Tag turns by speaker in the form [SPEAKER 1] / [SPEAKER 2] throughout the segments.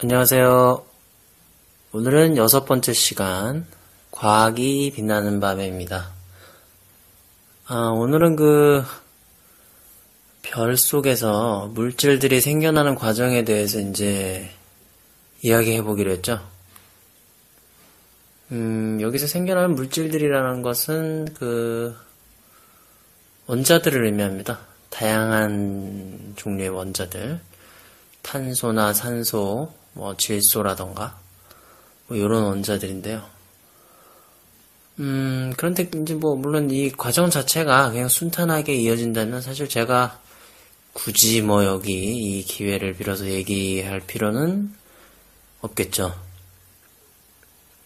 [SPEAKER 1] 안녕하세요. 오늘은 6번째 시간 과학이 빛나는 밤에입니다. 오늘은 별 속에서 물질들이 생겨나는 과정에 대해서 이제 이야기해 보기로 했죠. 여기서 생겨나는 물질들이라는 것은 원자들을 의미합니다. 다양한 종류의 원자들, 탄소나 산소, 질소라던가 이런 원자들인데요. 그런데 이제 물론 이 과정 자체가 그냥 순탄하게 이어진다면 사실 제가 굳이 여기 이 기회를 빌어서 얘기할 필요는 없겠죠.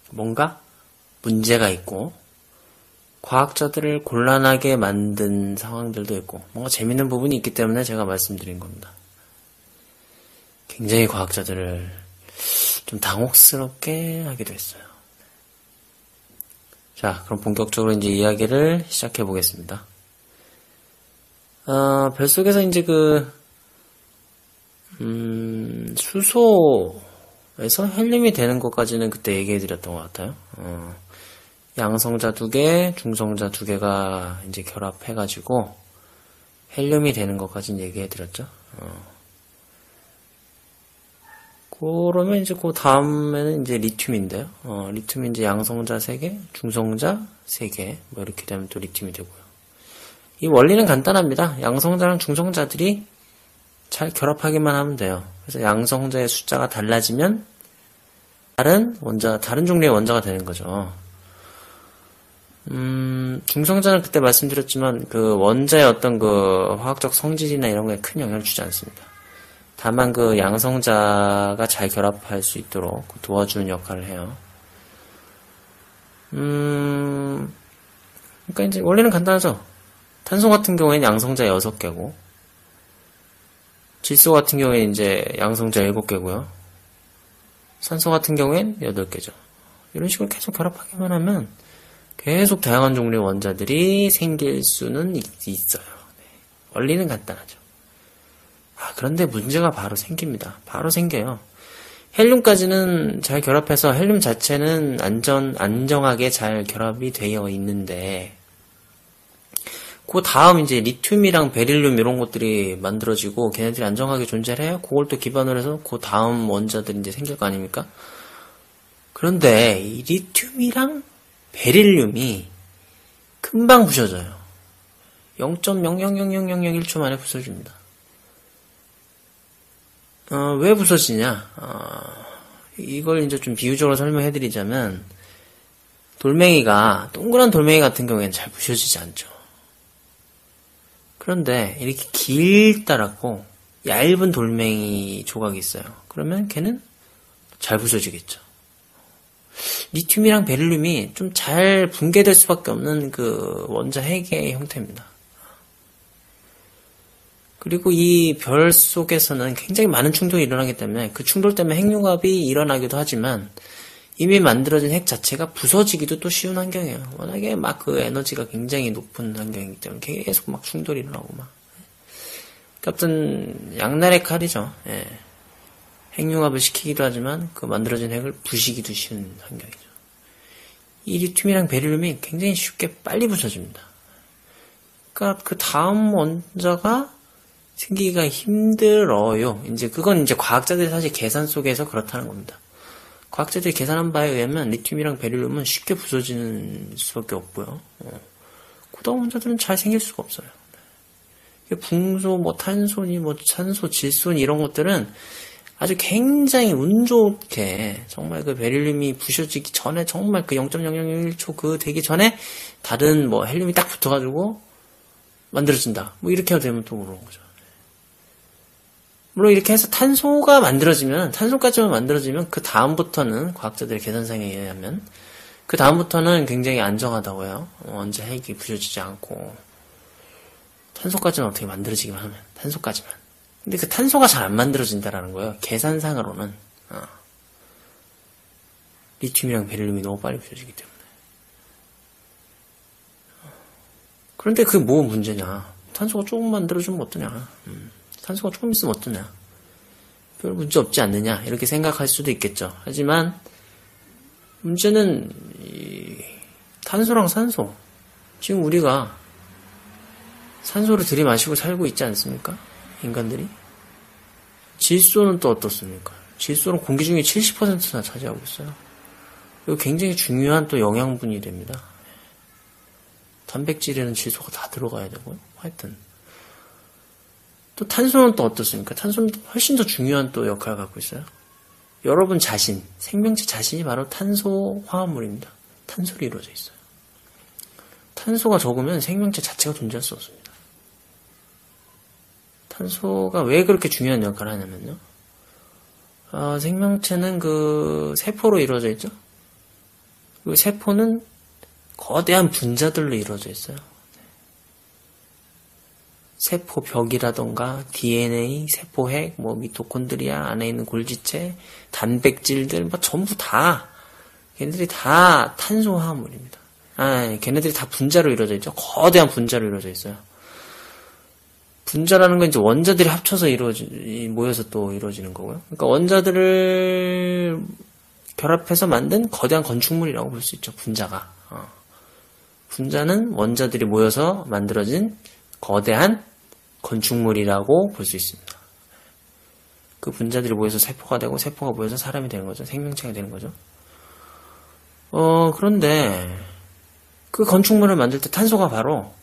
[SPEAKER 1] 뭔가 문제가 있고 과학자들을 곤란하게 만든 상황들도 있고 뭔가 재밌는 부분이 있기 때문에 제가 말씀드린 겁니다. 굉장히 과학자들을 좀 당혹스럽게 하기도 했어요. 자, 그럼 본격적으로 이제 이야기를 시작해 보겠습니다. 별 속에서 이제 수소에서 헬륨이 되는 것까지는 그때 얘기해 드렸던 것 같아요. 양성자 2개, 중성자 2개가 이제 결합해가지고 헬륨이 되는 것까지는 얘기해 드렸죠. 그러면 이제 그 다음에는 이제 리튬인데요. 리튬이 이제 양성자 3개, 중성자 3개, 이렇게 되면 또 리튬이 되고요. 이 원리는 간단합니다. 양성자랑 중성자들이 잘 결합하기만 하면 돼요. 그래서 양성자의 숫자가 달라지면 다른 종류의 원자가 되는 거죠. 중성자는 그때 말씀드렸지만 원자의 어떤 화학적 성질이나 이런 거에 큰 영향을 주지 않습니다. 다만 양성자가 잘 결합할 수 있도록 도와주는 역할을 해요. 그러니까 이제 원리는 간단하죠. 탄소 같은 경우에는 양성자 6개고, 질소 같은 경우에는 이제 양성자 7개고요. 산소 같은 경우에는 8개죠. 이런 식으로 계속 결합하기만 하면 계속 다양한 종류의 원자들이 생길 수는 있어요. 원리는 간단하죠. 그런데 문제가 바로 생깁니다. 바로 생겨요. 헬륨까지는 잘 결합해서 헬륨 자체는 안정하게 잘 결합이 되어 있는데, 그 다음 이제 리튬이랑 베릴륨 이런 것들이 만들어지고 걔네들이 안정하게 존재를 해요. 그걸 또 기반으로 해서 그 다음 원자들이 이제 생길 거 아닙니까? 그런데 이 리튬이랑 베릴륨이 금방 부서져요. 0.0000001초 만에 부서집니다. 왜 부서지냐? 이걸 이제 좀 비유적으로 설명해 드리자면, 동그란 돌멩이 같은 경우에는 잘 부서지지 않죠. 그런데 이렇게 길다랗고 얇은 돌멩이 조각이 있어요. 그러면 걔는 잘 부서지겠죠. 리튬이랑 베릴륨이 좀 잘 붕괴될 수밖에 없는 원자 핵의 형태입니다. 그리고 이 별 속에서는 굉장히 많은 충돌이 일어나기 때문에 그 충돌 때문에 핵융합이 일어나기도 하지만 이미 만들어진 핵 자체가 부서지기도 또 쉬운 환경이에요. 워낙에 에너지가 굉장히 높은 환경이기 때문에 계속 충돌이 일어나고 어떤 양날의 칼이죠. 예. 핵융합을 시키기도 하지만 만들어진 핵을 부시기도 쉬운 환경이죠. 이 리튬이랑 베릴륨이 굉장히 쉽게 빨리 부서집니다. 그러니까 그 다음 원자가 생기기가 힘들어요. 그건 과학자들이 사실 계산 속에서 그렇다는 겁니다. 과학자들이 계산한 바에 의하면 리튬이랑 베릴륨은 쉽게 부서지는 수밖에 없고요. 그 다음 원자들은 잘 생길 수가 없어요. 붕소, 탄소니, 산소, 질소니 이런 것들은 아주 굉장히 운 좋게 정말 베릴륨이 부서지기 전에 정말 0.0001초 되기 전에 다른 헬륨이 딱 붙어가지고 만들어진다. 이렇게 되면 또 그런 거죠. 물론 이렇게 해서 탄소까지만 만들어지면 그 다음부터는 과학자들의 계산상에 의하면 그 다음부터는 굉장히 안정하다고 해요. 원자 핵이 부서지지 않고 탄소까지는 어떻게 만들어지기만 하면 탄소까지만. 근데 그 탄소가 잘 안 만들어진다라는 거예요. 계산상으로는 리튬이랑 베릴륨이 너무 빨리 부서지기 때문에. 그런데 그게 뭐 문제냐? 탄소가 조금 만들어주면 어떠냐? 탄소가 조금 있으면 어떠냐? 별 문제 없지 않느냐 이렇게 생각할 수도 있겠죠. 하지만 문제는 탄소랑 산소, 지금 우리가 산소를 들이마시고 살고 있지 않습니까? 인간들이. 질소는 또 어떻습니까? 질소는 공기 중에 70%나 차지하고 있어요. 이거 굉장히 중요한 또 영양분이 됩니다. 단백질에는 질소가 다 들어가야 되고요. 하여튼 또 탄소는 또 어떻습니까? 탄소는 훨씬 더 중요한 또 역할을 갖고 있어요. 여러분 자신, 생명체 자신이 바로 탄소 화합물입니다. 탄소로 이루어져 있어요. 탄소가 적으면 생명체 자체가 존재할 수 없습니다. 탄소가 왜 그렇게 중요한 역할을 하냐면요. 생명체는 그 세포로 이루어져 있죠. 그 세포는 거대한 분자들로 이루어져 있어요. 세포벽이라던가 DNA, 세포핵, 뭐 미토콘드리아 안에 있는 골지체, 단백질들 뭐 전부 다 걔네들이 다 탄소 화합물입니다. 걔네들이 다 분자로 이루어져 있죠. 거대한 분자로 이루어져 있어요. 분자라는 건 이제 원자들이 합쳐서 모여서 또 이루어지는 거고요. 그러니까 원자들을 결합해서 만든 거대한 건축물이라고 볼 수 있죠. 분자가. 분자는 원자들이 모여서 만들어진 거대한 건축물이라고 볼 수 있습니다. 그 분자들이 모여서 세포가 되고 세포가 모여서 사람이 되는 거죠. 생명체가 되는 거죠. 그런데 그 건축물을 만들 때 탄소가 바로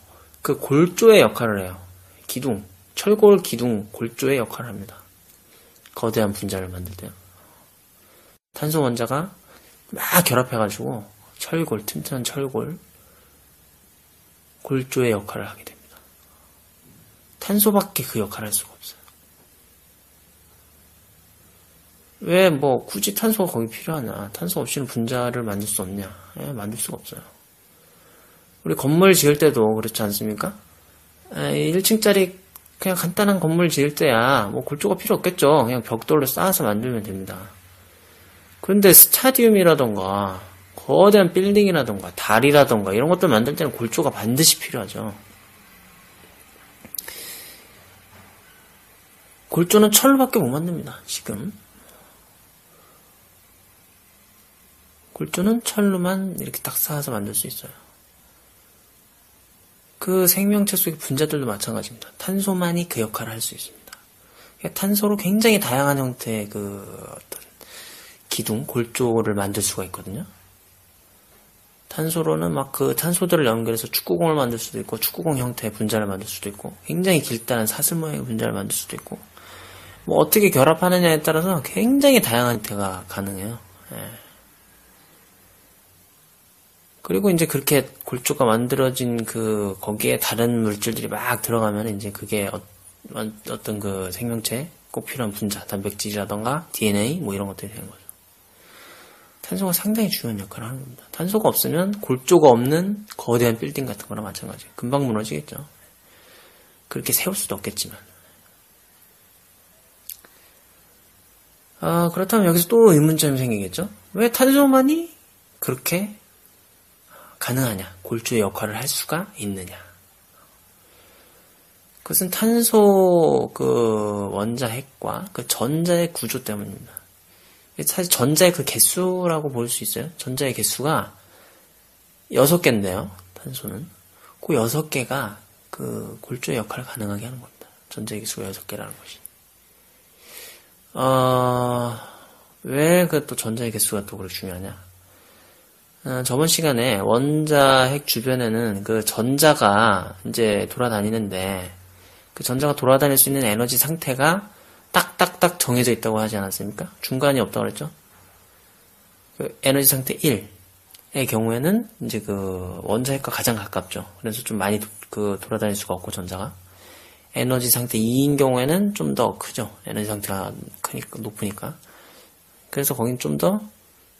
[SPEAKER 1] 그 골조의 역할을 해요. 기둥, 철골 기둥 골조의 역할을 합니다. 거대한 분자를 만들 때요. 탄소 원자가 막 결합해가지고 철골, 튼튼한 철골, 골조의 역할을 하게 됩니다. 탄소밖에 그 역할을 할 수가 없어요. 왜 뭐 굳이 탄소가 거기 필요하냐? 탄소 없이는 분자를 만들 수 없냐? 만들 수가 없어요. 우리 건물 지을 때도 그렇지 않습니까? 1층짜리 그냥 간단한 건물 지을 때야 뭐 골조가 필요 없겠죠. 그냥 벽돌로 쌓아서 만들면 됩니다. 그런데 스타디움이라던가 거대한 빌딩이라던가 달이라던가 이런 것들 만들 때는 골조가 반드시 필요하죠. 골조는 철로밖에 못 만듭니다. 지금 골조는 철로만 이렇게 딱 쌓아서 만들 수 있어요. 그 생명체 속의 분자들도 마찬가지입니다. 탄소만이 그 역할을 할 수 있습니다. 탄소로 굉장히 다양한 형태의 그 어떤 기둥, 골조를 만들 수가 있거든요. 탄소로는 막 그 탄소들을 연결해서 축구공을 만들 수도 있고, 축구공 형태의 분자를 만들 수도 있고, 굉장히 길다란 사슬 모양의 분자를 만들 수도 있고, 뭐 어떻게 결합하느냐에 따라서 굉장히 다양한 형태가 가능해요. 그리고 이제 그렇게 골조가 만들어진 거기에 다른 물질들이 막 들어가면 이제 그게 어떤 그 생명체에 꼭 필요한 분자, 단백질이라던가 DNA 뭐 이런 것들이 되는 거죠. 탄소가 상당히 중요한 역할을 하는 겁니다. 탄소가 없으면 골조가 없는 거대한 빌딩 같은 거랑 마찬가지예요. 금방 무너지겠죠. 그렇게 세울 수도 없겠지만. 그렇다면 여기서 또 의문점이 생기겠죠. 왜 탄소만이 그렇게 가능하냐? 골조의 역할을 할 수가 있느냐? 그것은 탄소 그 원자핵과 그 전자의 구조 때문입니다. 사실 전자의 그 개수라고 볼 수 있어요. 전자의 개수가 6개인데요. 탄소는. 그 6개가 그 골조의 역할을 가능하게 하는 겁니다. 전자의 개수가 6개라는 것이. 왜 그 또 전자의 개수가 또 그렇게 중요하냐? 저번 시간에 원자핵 주변에는 그 전자가 이제 돌아다니는데 그 전자가 돌아다닐 수 있는 에너지 상태가 딱딱딱 정해져 있다고 하지 않았습니까? 중간이 없다고 그랬죠? 그 에너지 상태 1의 경우에는 이제 그 원자핵과 가장 가깝죠. 그래서 좀 많이 돌아다닐 수가 없고 전자가. 에너지 상태 2인 경우에는 좀 더 크죠. 에너지 상태가 높으니까. 그래서 거긴 좀 더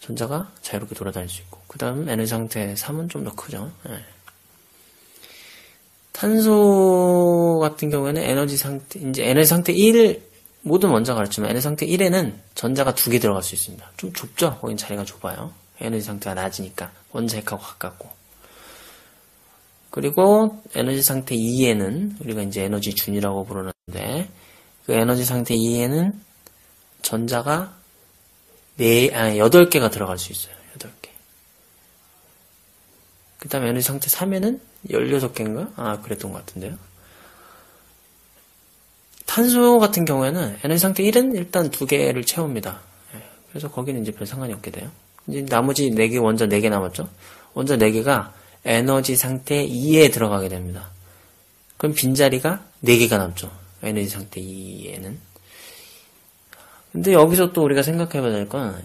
[SPEAKER 1] 전자가 자유롭게 돌아다닐 수 있고, 그 다음 에너지 상태 3은 좀 더 크죠. 탄소 같은 경우에는 에너지 상태 1, 모든 원자가 그렇지만 에너지 상태 1에는 전자가 2개 들어갈 수 있습니다. 좀 좁죠? 거긴 자리가 좁아요. 에너지 상태가 낮으니까, 원자핵하고 가깝고. 그리고 에너지 상태 2에는, 우리가 이제 에너지 준이라고 부르는데, 그 에너지 상태 2에는 전자가 8개가 들어갈 수 있어요. 8개. 그 다음에 에너지 상태 3에는 16개인가? 그랬던 것 같은데요. 탄소 같은 경우에는 에너지 상태 1은 일단 2개를 채웁니다. 그래서 거기는 이제 별 상관이 없게 돼요. 이제 나머지 4개, 원자 4개 남았죠? 원자 4개가 에너지 상태 2에 들어가게 됩니다. 그럼 빈자리가 4개가 남죠. 에너지 상태 2에는. 근데 여기서 또 우리가 생각해 봐야 될 건,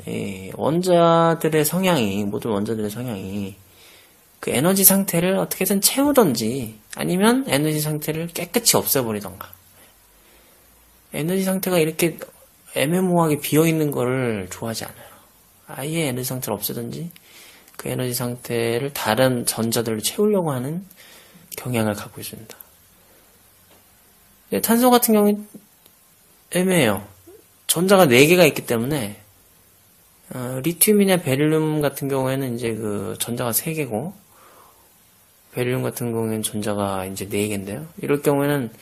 [SPEAKER 1] 원자들의 성향이, 모든 원자들의 성향이 그 에너지 상태를 어떻게든 채우던지 아니면 에너지 상태를 깨끗이 없애버리던가. 에너지 상태가 이렇게 애매모호하게 비어있는 거를 좋아하지 않아요. 아예 에너지 상태를 없애든지 그 에너지 상태를 다른 전자들로 채우려고 하는 경향을 갖고 있습니다. 탄소 같은 경우는 애매해요. 전자가 4개가 있기 때문에 리튬이나 베릴륨 같은 경우에는 이제 그 전자가 3개고 베릴륨 같은 경우에는 전자가 이제 4개인데요. 이럴 경우에는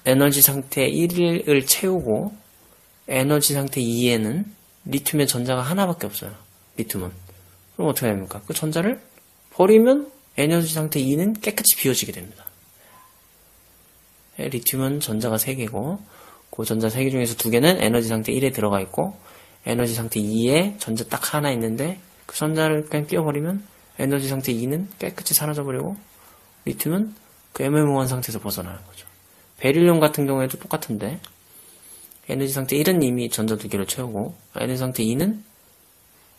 [SPEAKER 1] 에너지 상태 1을 채우고 에너지 상태 2에는 리튬의 전자가 하나밖에 없어요. 리튬은. 그럼 어떻게 됩니까? 그 전자를 버리면 에너지 상태 2는 깨끗이 비워지게 됩니다. 리튬은 전자가 3개고 그 전자 3개 중에서 2개는 에너지 상태 1에 들어가 있고 에너지 상태 2에 전자 딱 하나 있는데 그 전자를 그냥 띄워버리면 에너지 상태 2는 깨끗이 사라져버리고 리튬은 그 애매모호한 상태에서 벗어나는 거죠. 베릴륨 같은 경우에도 똑같은데 에너지 상태 1은 이미 전자 2개를 채우고 에너지 상태 2는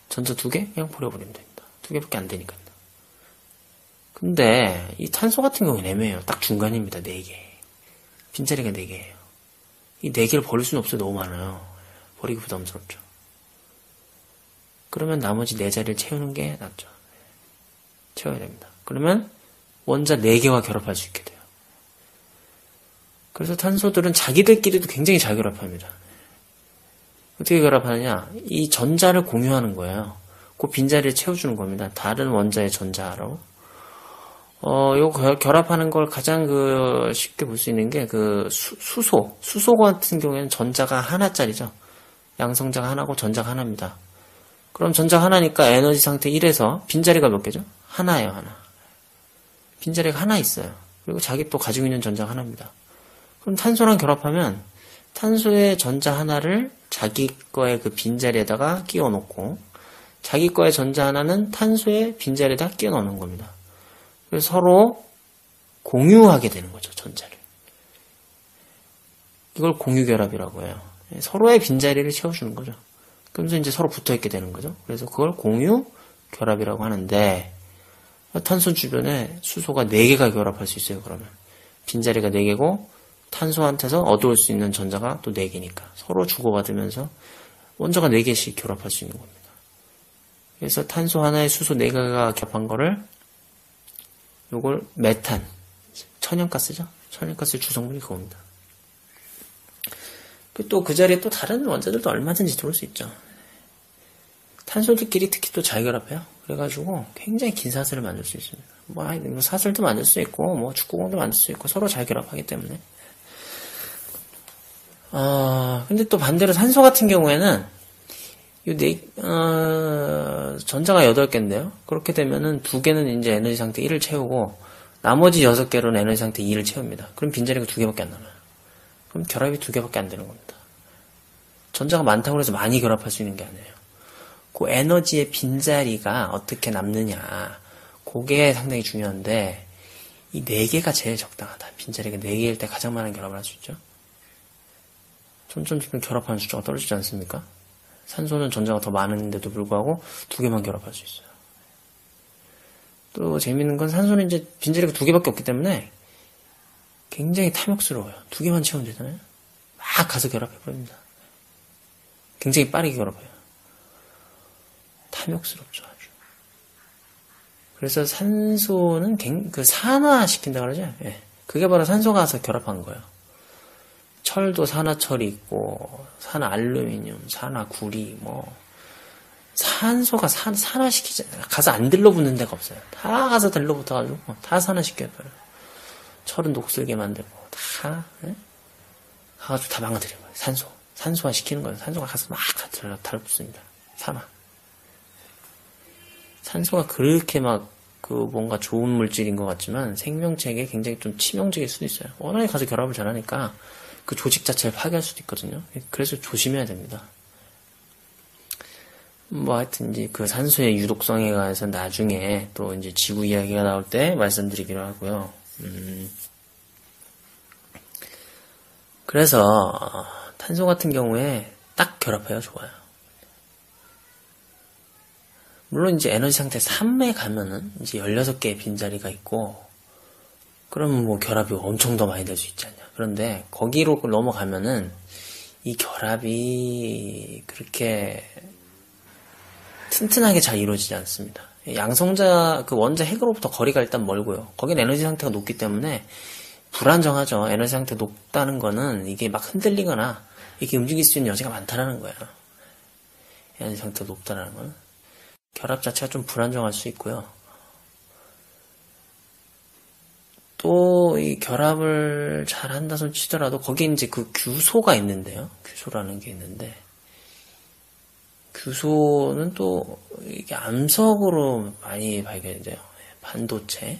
[SPEAKER 1] 전자 2개 그냥 버려버리면 됩니다. 2개밖에 안 되니까요. 근데 이 탄소 같은 경우는 애매해요. 딱 중간입니다. 4개. 빈자리가 4개예요. 이 4개를 버릴 수는 없어요. 너무 많아요. 버리기 부담스럽죠. 그러면 나머지 4자리를 채우는 게 낫죠. 채워야 됩니다. 그러면 원자 4개와 결합할 수 있게 돼요. 그래서 탄소들은 자기들끼리도 굉장히 잘 결합합니다. 어떻게 결합하느냐? 이 전자를 공유하는 거예요. 그 빈자리를 채워주는 겁니다. 다른 원자의 전자로. 요거 결합하는 걸 가장 쉽게 볼 수 있는 게 수소. 수소 같은 경우에는 전자가 하나짜리죠. 양성자가 하나고 전자가 하나입니다. 그럼 전자가 하나니까 에너지 상태 1에서 빈자리가 몇 개죠? 하나예요, 하나. 빈자리가 하나 있어요. 그리고 자기 또 가지고 있는 전자가 하나입니다. 그럼 탄소랑 결합하면 탄소의 전자 하나를 자기 거의 그 빈자리에다가 끼워 놓고 자기 거의 전자 하나는 탄소의 빈자리에다 끼워 넣는 겁니다. 그래서 서로 공유하게 되는 거죠, 전자를. 이걸 공유결합이라고 해요. 서로의 빈자리를 채워주는 거죠. 그러면서 이제 서로 붙어있게 되는 거죠. 그래서 그걸 공유결합이라고 하는데, 탄소 주변에 수소가 4개가 결합할 수 있어요, 그러면. 빈자리가 4개고, 탄소한테서 얻어올 수 있는 전자가 또 4개니까. 서로 주고받으면서 원자가 4개씩 결합할 수 있는 겁니다. 그래서 탄소 하나에 수소 4개가 결합한 거를 요걸 메탄, 천연가스죠? 천연가스의 주성분이 그겁니다. 또 그 자리에 또 다른 원자들도 얼마든지 들어올 수 있죠. 탄소들끼리 특히 또 잘 결합해요. 그래가지고 굉장히 긴 사슬을 만들 수 있습니다. 뭐 사슬도 만들 수 있고, 뭐 축구공도 만들 수 있고, 서로 잘 결합하기 때문에. 근데 또 반대로 산소 같은 경우에는 전자가 8개인데요. 그렇게 되면은 2개는 이제 에너지 상태 1을 채우고 나머지 6개로는 에너지 상태 2를 채웁니다. 그럼 빈자리가 2개밖에 안 남아요. 그럼 결합이 2개밖에 안 되는 겁니다. 전자가 많다고 해서 많이 결합할 수 있는 게 아니에요. 그 에너지의 빈자리가 어떻게 남느냐, 그게 상당히 중요한데 이 4개가 제일 적당하다. 빈자리가 4개일 때 가장 많은 결합을 할 수 있죠. 점점 결합하는 숫자가 떨어지지 않습니까? 산소는 전자가 더 많은데도 불구하고 2개만 결합할 수 있어요. 또 재밌는 건 산소는 이제 빈자리가 2개밖에 없기 때문에 굉장히 탐욕스러워요. 2개만 채우면 되잖아요. 막 가서 결합해버립니다. 굉장히 빠르게 결합해요. 탐욕스럽죠, 아주. 그래서 산소는 산화시킨다 그러죠? 예. 그게 바로 산소가 가서 결합한 거예요. 철도 산화철이 있고, 산화알루미늄, 산화구리, 산소가 산화시키지, 가서 안 들러붙는 데가 없어요. 다 가서 들러붙어가지고, 다 산화시켜버려요. 철은 녹슬게 만들고, 다, 예? 가가지고 다 망가뜨려요. 산소. 산소화 시키는 거예요. 산소가 가서 막 달라붙습니다. 살아. 산소가 그렇게 막 그 뭔가 좋은 물질인 것 같지만 생명체에게 굉장히 좀 치명적일 수도 있어요. 워낙에 가서 결합을 잘하니까 그 조직 자체를 파괴할 수도 있거든요. 그래서 조심해야 됩니다. 뭐 하여튼 이제 그 산소의 유독성에 관해서 나중에 또 이제 지구 이야기가 나올 때 말씀드리기로 하고요. 그래서 탄소 같은 경우에 딱 결합해야 좋아요. 물론 이제 에너지 상태 3에 가면은 이제 16개의 빈자리가 있고 그러면 뭐 결합이 엄청 더 많이 될 수 있지 않냐. 그런데 거기로 넘어가면은 이 결합이 그렇게 튼튼하게 잘 이루어지지 않습니다. 양성자 그 원자 핵으로부터 거리가 일단 멀고요. 거긴 에너지 상태가 높기 때문에 불안정하죠. 에너지 상태 높다는 거는 이게 막 흔들리거나 이렇게 움직일 수 있는 여지가 많다라는 거예요. 에너지 상태가 높다라는 거는 결합 자체가 좀 불안정할 수 있고요. 또 이 결합을 잘 한다손 치더라도 거기에 이제 그 규소가 있는데요. 규소라는 게 있는데 규소는 또 이게 암석으로 많이 발견이 돼요. 반도체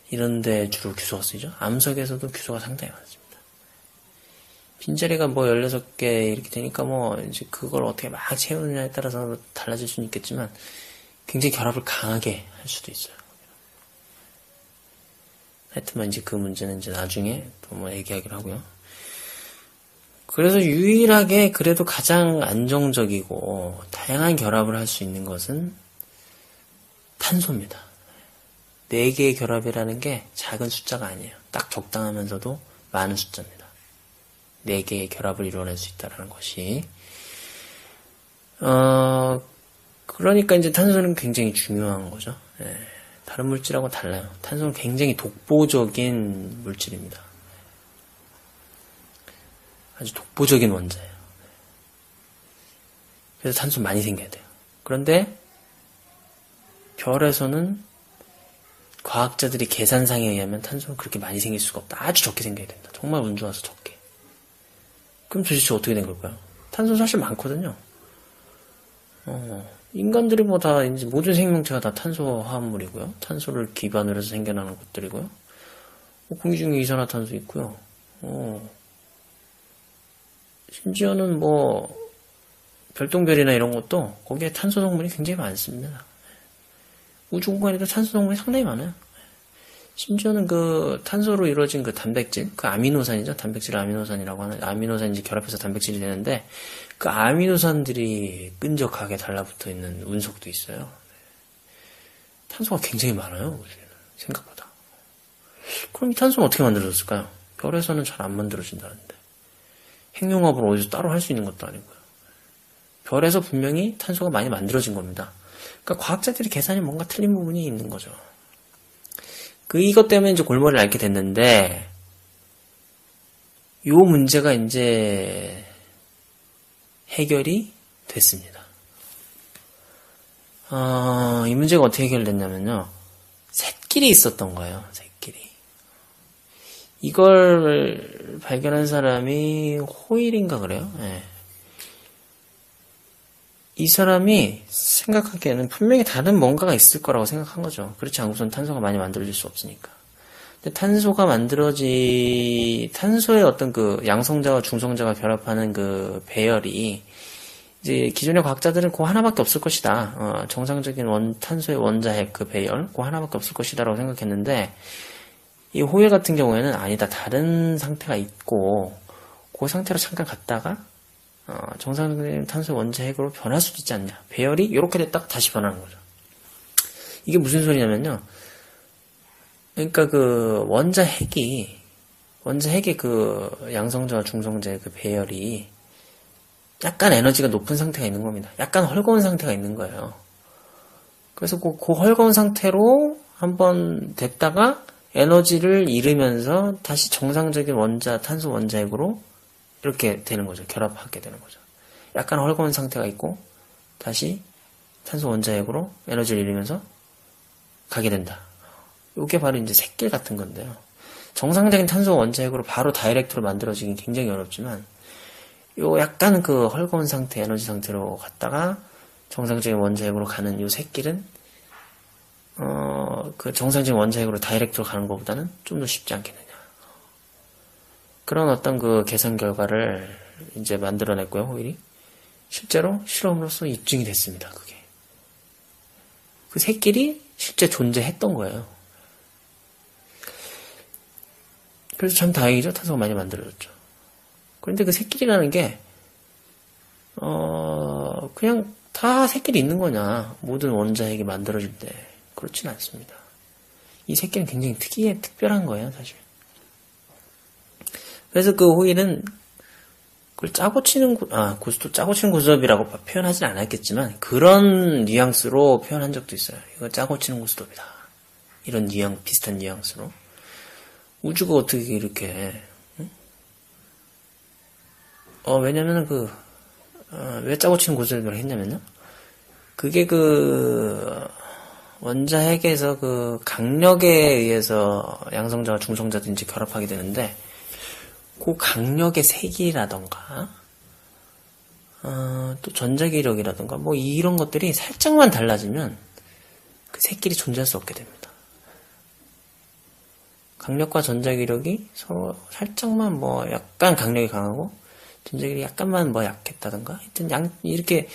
[SPEAKER 1] 이런데 주로 규소가 쓰이죠. 암석에서도 규소가 상당히 많습니다. 빈자리가 뭐 16개 이렇게 되니까 뭐 이제 그걸 어떻게 막 채우느냐에 따라서 달라질 수는 있겠지만 굉장히 결합을 강하게 할 수도 있어요. 하여튼 이제 그 문제는 이제 나중에 또 뭐 얘기하기로 하고요. 그래서 유일하게 그래도 가장 안정적이고 다양한 결합을 할 수 있는 것은 탄소입니다. 4개의 결합이라는 게 작은 숫자가 아니에요. 딱 적당하면서도 많은 숫자입니다. 4개의 결합을 이루어낼 수 있다는 것이. 그러니까 이제 탄소는 굉장히 중요한 거죠. 다른 물질하고 달라요. 탄소는 굉장히 독보적인 물질입니다. 아주 독보적인 원자예요. 그래서 탄소 많이 생겨야 돼요. 그런데 별에서는 과학자들이 계산상에 의하면 탄소는 그렇게 많이 생길 수가 없다. 아주 적게 생겨야 된다. 정말 운 좋아서 적게. 그럼 도대체 어떻게 된 걸까요? 탄소 사실 많거든요. 인간들이 뭐 다, 이제 모든 생명체가 다 탄소 화합물이고요. 탄소를 기반으로 해서 생겨나는 것들이고요. 공기 중에 이산화탄소 있고요. 심지어는 뭐, 별똥별이나 이런 것도 거기에 탄소 성분이 굉장히 많습니다. 우주 공간에도 탄소 성분이 상당히 많아요. 심지어는 그 탄소로 이루어진 그 단백질, 그 아미노산이죠. 단백질을 아미노산이라고 하는, 아미노산이 이제 결합해서 단백질이 되는데, 그 아미노산들이 끈적하게 달라붙어 있는 운석도 있어요. 탄소가 굉장히 많아요, 우주에는. 생각보다. 그럼 이 탄소는 어떻게 만들어졌을까요? 별에서는 잘 안 만들어진다는데. 핵융합을 어디서 따로 할 수 있는 것도 아니고요. 별에서 분명히 탄소가 많이 만들어진 겁니다. 그러니까 과학자들이 계산이 뭔가 틀린 부분이 있는 거죠. 이것 때문에 이제 골머리를 앓게 됐는데, 요 문제가 이제 해결이 됐습니다. 이 문제가 어떻게 해결됐냐면요. 샛길이 있었던 거예요, 샛길이. 이걸 발견한 사람이 호일인가 그래요? 네. 이 사람이 생각하기에는 분명히 다른 뭔가가 있을 거라고 생각한 거죠. 그렇지 않고선 탄소가 많이 만들어질 수 없으니까. 근데 탄소의 어떤 그 양성자와 중성자가 결합하는 그 배열이, 이제 기존의 과학자들은 그 하나밖에 없을 것이다. 정상적인 탄소의 원자핵 그 배열, 그 하나밖에 없을 것이다라고 생각했는데, 이 호일 같은 경우에는 아니다. 다른 상태가 있고, 그 상태로 잠깐 갔다가, 정상적인 탄소 원자핵으로 변할 수도 있지 않냐. 배열이 이렇게 됐다가 다시 변하는 거죠. 이게 무슨 소리냐면요. 그러니까 그 원자핵의 그 양성자와 중성자의 그 배열이 약간 에너지가 높은 상태가 있는 겁니다. 약간 헐거운 상태가 있는 거예요. 그래서 그 헐거운 상태로 한번 됐다가 에너지를 잃으면서 다시 정상적인 탄소 원자핵으로 이렇게 되는 거죠. 결합하게 되는 거죠. 약간 헐거운 상태가 있고 다시 탄소 원자핵으로 에너지를 잃으면서 가게 된다. 이게 바로 이제 샛길 같은 건데요. 정상적인 탄소 원자핵으로 바로 다이렉트로 만들어지긴 굉장히 어렵지만 요 약간 그 헐거운 상태, 에너지 상태로 갔다가 정상적인 원자핵으로 가는 요 새길은 그 정상적인 원자핵으로 다이렉트로 가는 것보다는 좀 더 쉽지 않겠느냐. 그런 어떤 그 계산 결과를 이제 만들어냈고요, 호일이. 실제로 실험으로서 입증이 됐습니다, 그게. 그 새끼리 실제 존재했던 거예요. 그래서 참 다행이죠. 탄소가 많이 만들어졌죠. 그런데 그 새끼리라는 게, 그냥 다 새끼리 있는 거냐. 모든 원자핵이 만들어질 때. 그렇진 않습니다. 이 새끼는 굉장히 특별한 거예요, 사실. 그래서 그 호일은 그걸 짜고 치는 고스톱이라고 표현하진 않았겠지만 그런 뉘앙스로 표현한 적도 있어요. 이거 짜고 치는 고스톱이다. 이런 비슷한 뉘앙스로. 우주가 어떻게 이렇게, 응? 왜냐면은 왜 짜고 치는 고스톱이라고 했냐면요. 그게 원자핵에서 그 강력에 의해서 양성자와 중성자도 이제 결합하게 되는데, 그 강력의 색이라던가, 또 전자기력이라던가, 뭐 이런 것들이 살짝만 달라지면 그 색끼리 존재할 수 없게 됩니다. 강력과 전자기력이 서로 살짝만 뭐 약간 강력이 강하고, 전자기력이 약간만 뭐 약했다던가, 하여튼 이렇게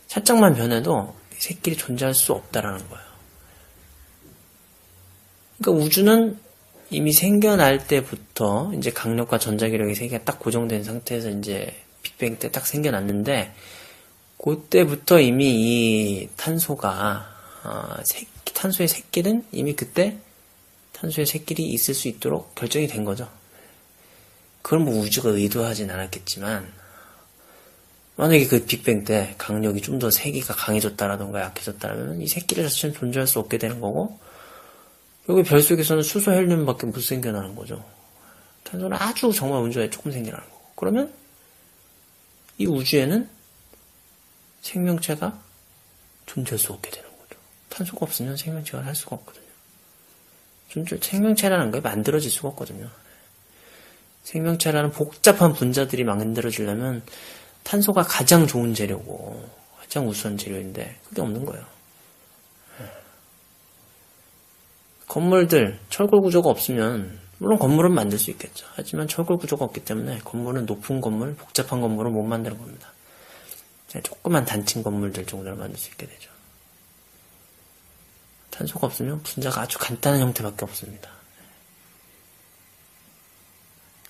[SPEAKER 1] 살짝만 변해도 색끼리 존재할 수 없다라는 거예요. 그러니까 우주는 이미 생겨날 때부터 이제 강력과 전자기력의 세계가 딱 고정된 상태에서 이제 빅뱅 때 딱 생겨났는데, 그때부터 이미 이 탄소가, 탄소의 새끼는 이미 그때 탄소의 새끼리 있을 수 있도록 결정이 된 거죠. 그걸 뭐 우주가 의도하진 않았겠지만, 만약에 그 빅뱅 때 강력이 좀 더 세기가 강해졌다라던가 약해졌다면 이 새끼리 자체는 존재할 수 없게 되는 거고, 여기 별 속에서는 수소 헬륨밖에 못 생겨나는 거죠. 탄소는 아주 정말 운전에 조금 생겨나는 거고. 그러면 이 우주에는 생명체가 존재할 수 없게 되는 거죠. 탄소가 없으면 생명체가 할 수가 없거든요. 생명체라는 게 만들어질 수가 없거든요. 생명체라는 복잡한 분자들이 만들어지려면 탄소가 가장 좋은 재료고 가장 우수한 재료인데 그게 없는 거예요. 건물들, 철골 구조가 없으면 물론 건물은 만들 수 있겠죠. 하지만 철골 구조가 없기 때문에 건물은 높은 건물, 복잡한 건물은 못 만드는 겁니다. 조그만 단층 건물들 정도를 만들 수 있게 되죠. 탄소가 없으면 분자가 아주 간단한 형태밖에 없습니다.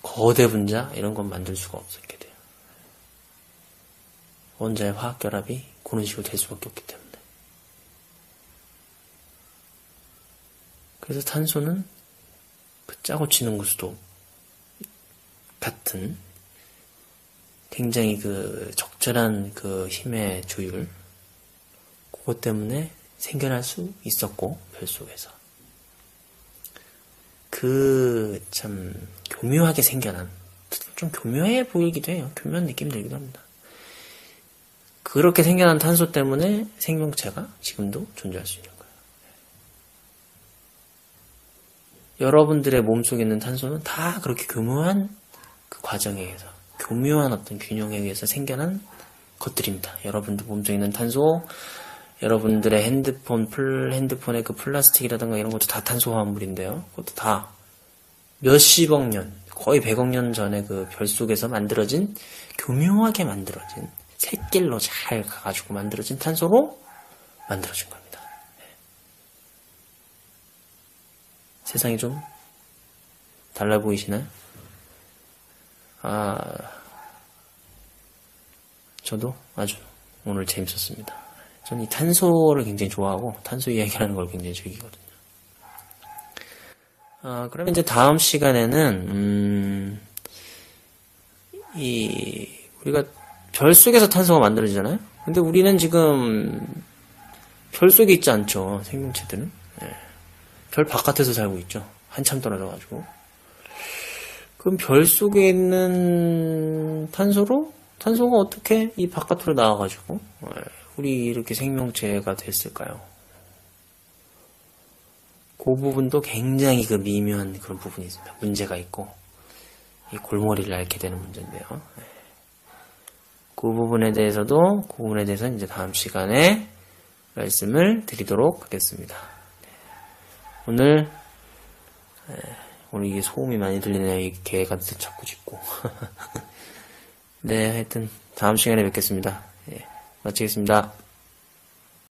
[SPEAKER 1] 거대 분자 이런 건 만들 수가 없게 돼요. 원자의 화학 결합이 그런 식으로 될 수밖에 없기 때문에. 그래서 탄소는 그 짜고 치는 고스톱 같은 굉장히 그 적절한 그 힘의 조율, 그것 때문에 생겨날 수 있었고, 별 속에서. 참 교묘하게 생겨난, 좀 교묘해 보이기도 해요. 교묘한 느낌이 들기도 합니다. 그렇게 생겨난 탄소 때문에 생명체가 지금도 존재할 수 있는 거예요. 여러분들의 몸속에 있는 탄소는 다 그렇게 교묘한 그 과정에 의해서, 교묘한 어떤 균형에 의해서 생겨난 것들입니다. 여러분들 몸속에 있는 탄소, 여러분들의 핸드폰의 그 플라스틱이라든가 이런 것도 다 탄소 화합물인데요. 그것도 다 몇십억 년, 거의 100억 년 전에 그 별 속에서 만들어진, 교묘하게 만들어진, 샛길로 잘 가가지고 만들어진 탄소로 만들어진 겁니다. 세상이 좀 달라 보이시나요? 저도 아주 오늘 재밌었습니다. 저는 이 탄소를 굉장히 좋아하고 탄소 이야기하는 걸 굉장히 즐기거든요. 그러면 이제 다음 시간에는 우리가 별 속에서 탄소가 만들어지잖아요. 근데 우리는 지금 별 속에 있지 않죠. 생명체들은. 별 바깥에서 살고 있죠. 한참 떨어져가지고. 그럼 별 속에 있는 탄소가 어떻게 이 바깥으로 나와가지고 우리 이렇게 생명체가 됐을까요? 그 부분도 굉장히 그 미묘한 그런 부분이 있습니다. 문제가 있고, 이 골머리를 앓게 되는 문제인데요. 그 부분에 대해서는 이제 다음 시간에 말씀을 드리도록 하겠습니다. 오늘 이게 소음이 많이 들리네요. 이 개가 자꾸 짖고. 네, 하여튼 다음 시간에 뵙겠습니다. 마치겠습니다.